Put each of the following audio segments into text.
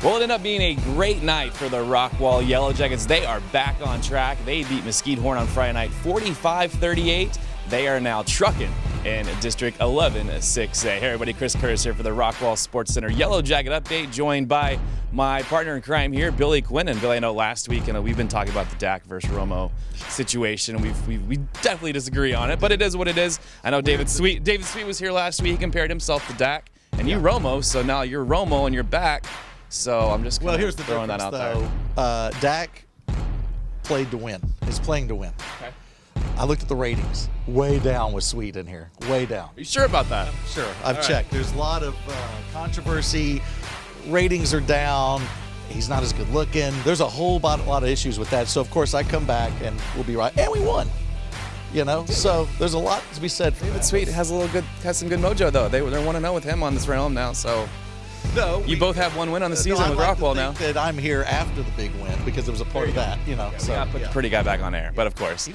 Well, it ended up being a great night for the Rockwall Yellow Jackets. They are back on track. They beat Mesquite Horn on Friday night 45-38. They are now trucking in District 11 6A. Hey everybody, Chris Curtis here for the Rockwall Sports Center Yellow Jacket Update, joined by my partner in crime here, Billy Quinn. And Billy, I know last week we've been talking about the Dak versus Romo situation. We definitely disagree on it, but it is what it is. I know David Sweet was here last week. He compared himself to Dak, and you Romo, so now you're Romo and you're back. So I'm just here's the throwing that out there. Dak played to win. He's playing to win. Okay. I looked at the ratings. Way down with Sweet in here. Way down. Are you sure about that? Sure. I've checked. There's a lot of controversy. Ratings are down. He's not as good looking. There's a whole lot of issues with that. So, of course, I come back and we'll be right. And we won. You know, so there's a lot to be said for David that. Sweet has some good mojo though. They're 1-0 with him on this realm now. So no, you both have one win on the season with Rockwall now. That I'm here after the big win because it was a part of that. You know, so put the pretty guy back on air. But of course, he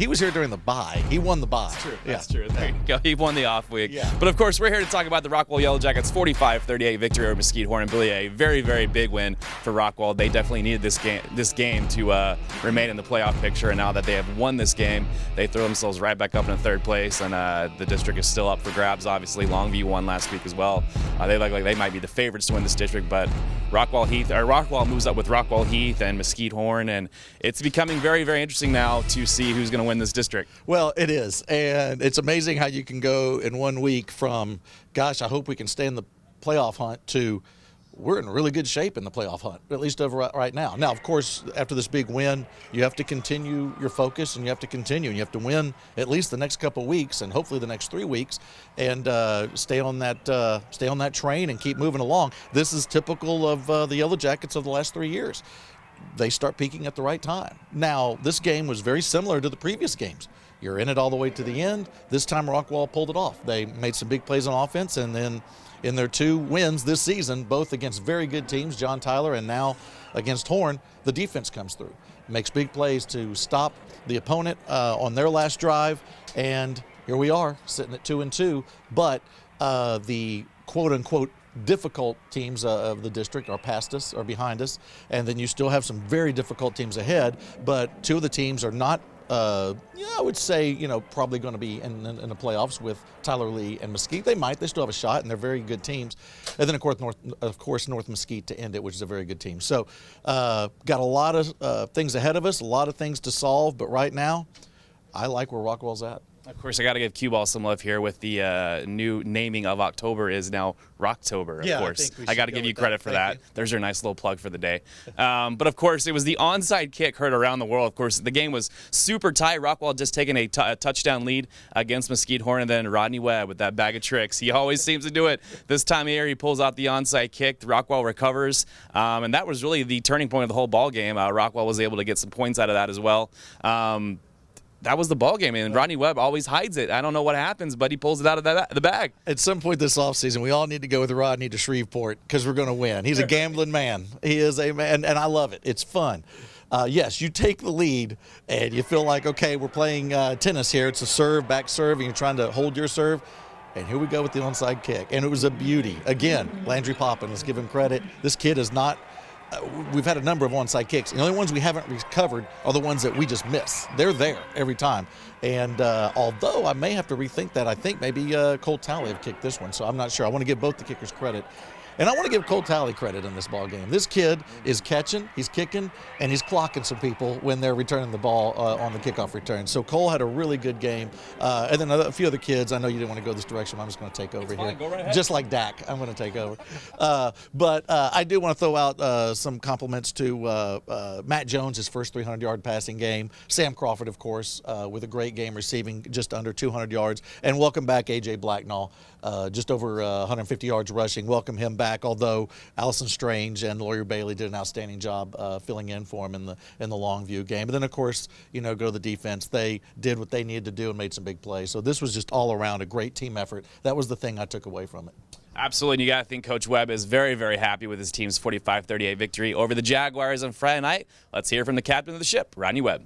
was here during the bye. He won the bye. That's true. There you go. He won the off week. Yeah. But of course, we're here to talk about the Rockwall Yellow Jackets 45-38 victory over Mesquite Horn. And Billy, a very, very big win for Rockwall. They definitely needed this game to remain in the playoff picture. And now that they have won this game, they throw themselves right back up in third place. And the district is still up for grabs. Obviously, Longview won last week as well. They look like they might be the favorites to win this district, but Rockwall moves up with Rockwall Heath and Mesquite Horn, and it's becoming very, very interesting now to see who's going to win this district. Well, it is, and it's amazing how you can go in 1 week from, gosh, I hope we can stay in the playoff hunt, to we're in really good shape in the playoff hunt, at least over right now. Now, of course, after this big win, you have to continue your focus, and you have to continue, and you have to win at least the next couple of weeks, and hopefully the next 3 weeks, and stay on that train and keep moving along. This is typical of the Yellow Jackets of the last 3 years. They start peaking at the right time. Now, this game was very similar to the previous games. You're in it all the way to the end. This time, Rockwall pulled it off. They made some big plays on offense, and then in their 2 wins this season, both against very good teams, John Tyler, and now against Horn, the defense comes through. Makes big plays to stop the opponent on their last drive, and here we are, sitting at 2-2. But the quote-unquote difficult teams of the district are past us, are behind us, and then you still have some very difficult teams ahead, but 2 of the teams are not I would say, probably going to be in the playoffs with Tyler Lee and Mesquite. They still have a shot, and they're very good teams. And then, of course, North Mesquite to end it, which is a very good team. So, got a lot of things ahead of us, a lot of things to solve, but right now, I like where Rockwall's at. Of course, I got to give Cue Ball some love here with the new naming of October is now Rocktober, of course. I got to give you credit for that. There's your nice little plug for the day. But, of course, it was the onside kick heard around the world. Of course, the game was super tight. Rockwall just taking a touchdown lead against Mesquite Horn, and then Rodney Webb with that bag of tricks. He always seems to do it. This time of year, he pulls out the onside kick. Rockwall recovers, and that was really the turning point of the whole ball game. Rockwall was able to get some points out of that as well. That was the ball game, and Rodney Webb always hides it. I don't know what happens, but he pulls it out of the bag. At some point this offseason, we all need to go with Rodney to Shreveport because we're going to win. He's a gambling man. He is a man, and I love it. It's fun. Yes, you take the lead, and you feel like, okay, we're playing tennis here. It's a serve, back serve, and you're trying to hold your serve. And here we go with the onside kick, and it was a beauty. Again, Landry Poppin, let's give him credit. This kid is not – we've had a number of onside kicks. The only ones we haven't recovered are the ones that we just miss. They're there every time. And although I may have to rethink that, I think maybe Cole Talley have kicked this one, so I'm not sure. I want to give both the kickers credit. And I want to give Cole Talley credit in this ball game. This kid is catching, he's kicking, and he's clocking some people when they're returning the ball on the kickoff return. So Cole had a really good game. And then a few other kids, I know you didn't want to go this direction, but I'm just going to take over here. Go right ahead. Just like Dak, I'm going to take over. But I do want to throw out some compliments to Matt Jones, his first 300-yard passing game. Sam Crawford, of course, with a great game receiving just under 200 yards. And welcome back A.J. Blacknall, just over 150 yards rushing. Welcome him back, although Allison Strange and Lawyer Bailey did an outstanding job filling in for him in the Longview game. But then, of course, go to the defense. They did what they needed to do and made some big plays. So this was just all around a great team effort. That was the thing I took away from it. Absolutely, and you got to think Coach Webb is very, very happy with his team's 45-38 victory over the Jaguars on Friday night. Let's hear from the captain of the ship, Rodney Webb.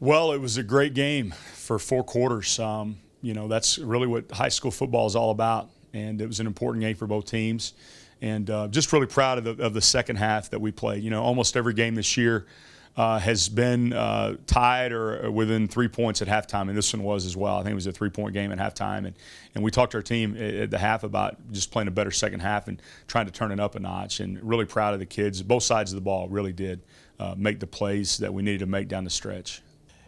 Well, it was a great game for 4 quarters. That's really what high school football is all about. and it was an important game for both teams. And just really proud of the second half that we played. You know, almost every game this year has been tied or within 3 points at halftime, and this one was as well. I think it was a 3-point game at halftime, and we talked to our team at the half about just playing a better second half and trying to turn it up a notch, and really proud of the kids. Both sides of the ball really did make the plays that we needed to make down the stretch.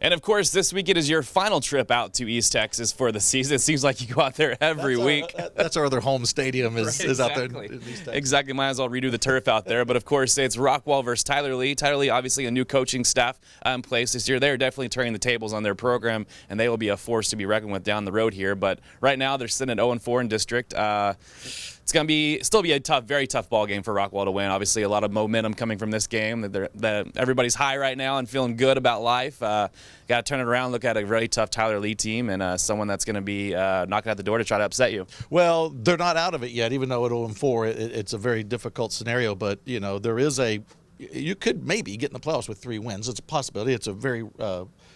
And, of course, this weekend is your final trip out to East Texas for the season. It seems like you go out there every week. That's our other home stadium is out there in East Texas. Exactly. Might as well redo the turf out there. But, of course, it's Rockwall versus Tyler Lee. Tyler Lee, obviously, a new coaching staff in place this year. They're definitely turning the tables on their program, and they will be a force to be reckoned with down the road here. But right now they're sitting at 0-4 in district. It's going to still be a tough, very tough ball game for Rockwall to win. Obviously, a lot of momentum coming from this game. Everybody's high right now and feeling good about life. Got to turn it around, look at a really tough Tyler Lee team and someone that's going to be knocking at the door to try to upset you. Well, they're not out of it yet, even though at 0-4, it's a very difficult scenario. But, you know, you could maybe get in the playoffs with 3 wins. It's a possibility. It's a very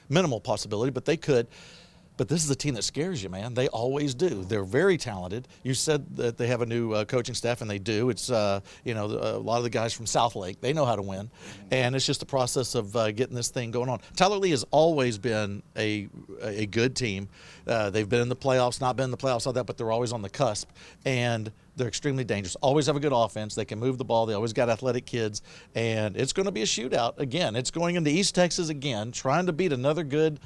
minimal possibility, but they could. But this is a team that scares you, man. They always do. They're very talented. You said that they have a new coaching staff, and they do. It's, a lot of the guys from South Lake, they know how to win. And it's just the process of getting this thing going on. Tyler Lee has always been a good team. They've been in the playoffs, not been in the playoffs, all that, but they're always on the cusp. And they're extremely dangerous. Always have a good offense. They can move the ball. They always got athletic kids. And it's going to be a shootout again. It's going into East Texas again, trying to beat another good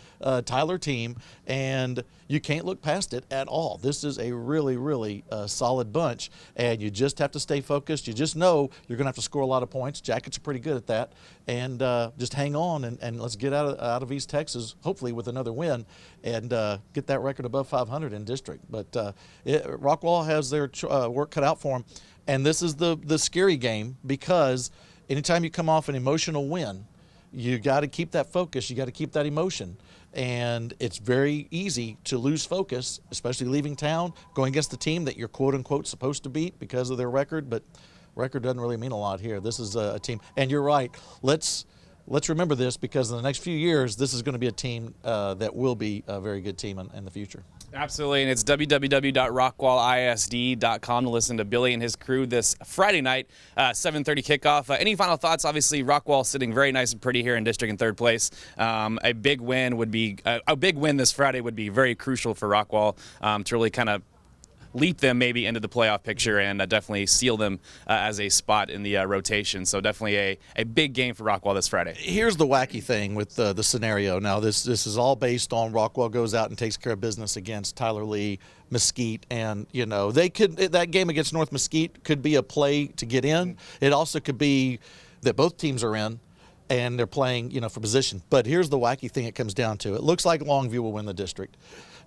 Tyler team. And you can't look past it at all. This is a really, really solid bunch. And you just have to stay focused. You just know you're going to have to score a lot of points. Jackets are pretty good at that. And just hang on and let's get out of East Texas, hopefully with another win, and get that record above 500 in district. But Rockwall has their work cut out for them. And this is the scary game, because anytime you come off an emotional win, you got to keep that focus. You got to keep that emotion. And it's very easy to lose focus, especially leaving town, going against the team that you're quote-unquote supposed to beat because of their record. But record doesn't really mean a lot here. This is a team. And you're right. Let's remember this, because in the next few years, this is going to be a team that will be a very good team in the future. Absolutely, and it's www.rockwallisd.com to listen to Billy and his crew this Friday night, 7:30 kickoff. Any final thoughts? Obviously, Rockwall sitting very nice and pretty here in district in 3rd place. A big win this Friday would be very crucial for Rockwall to really kind of leap them maybe into the playoff picture and definitely seal them as a spot in the rotation. So definitely a big game for Rockwall this Friday. Here's the wacky thing with the scenario. Now, this is all based on Rockwall goes out and takes care of business against Tyler Lee, Mesquite, and, you know, that game against North Mesquite could be a play to get in. It also could be that both teams are in and they're playing, you know, for position. But here's the wacky thing it comes down to. It looks like Longview will win the district.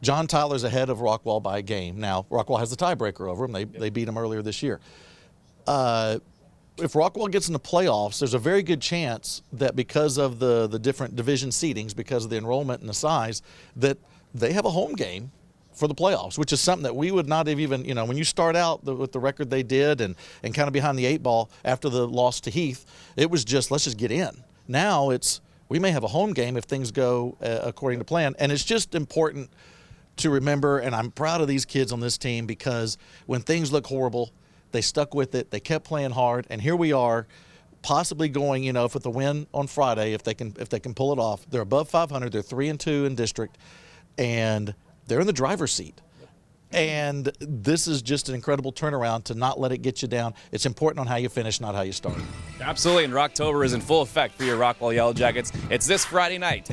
John Tyler's ahead of Rockwall by a game. Now, Rockwall has the tiebreaker over them. They beat them earlier this year. If Rockwall gets in the playoffs, there's a very good chance that because of the different division seedings, because of the enrollment and the size, that they have a home game for the playoffs, which is something that we would not have even, you know, when you start out with the record they did and kind of behind the 8 ball after the loss to Heath, it was just, let's just get in. Now we may have a home game if things go according to plan. And it's just important to remember, and I'm proud of these kids on this team, because when things look horrible, they stuck with it. They kept playing hard, and here we are, possibly going, you know, with the win on Friday, if they can pull it off. They're above 500. They're 3-2 in district, and they're in the driver's seat. And this is just an incredible turnaround to not let it get you down. It's important on how you finish, not how you start. Absolutely, and Rocktober is in full effect for your Rockwall Yellow Jackets. It's this Friday night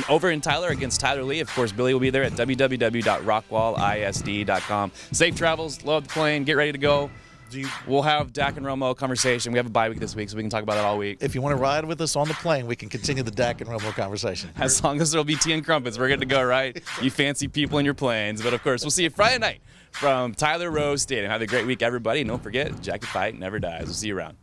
over in Tyler against Tyler Lee. Of course, Billy will be there at www.rockwallisd.com. Safe travels, load the plane, get ready to go. We'll have Dak and Romo conversation. We have a bye week this week, so we can talk about that all week. If you want to ride with us on the plane, we can continue the Dak and Romo conversation. As long as there'll be tea and crumpets, we're good to go, right? You fancy people in your planes. But, of course, we'll see you Friday night from Tyler Rose Stadium. Have a great week, everybody. And don't forget, Jacket Fight never dies. We'll see you around.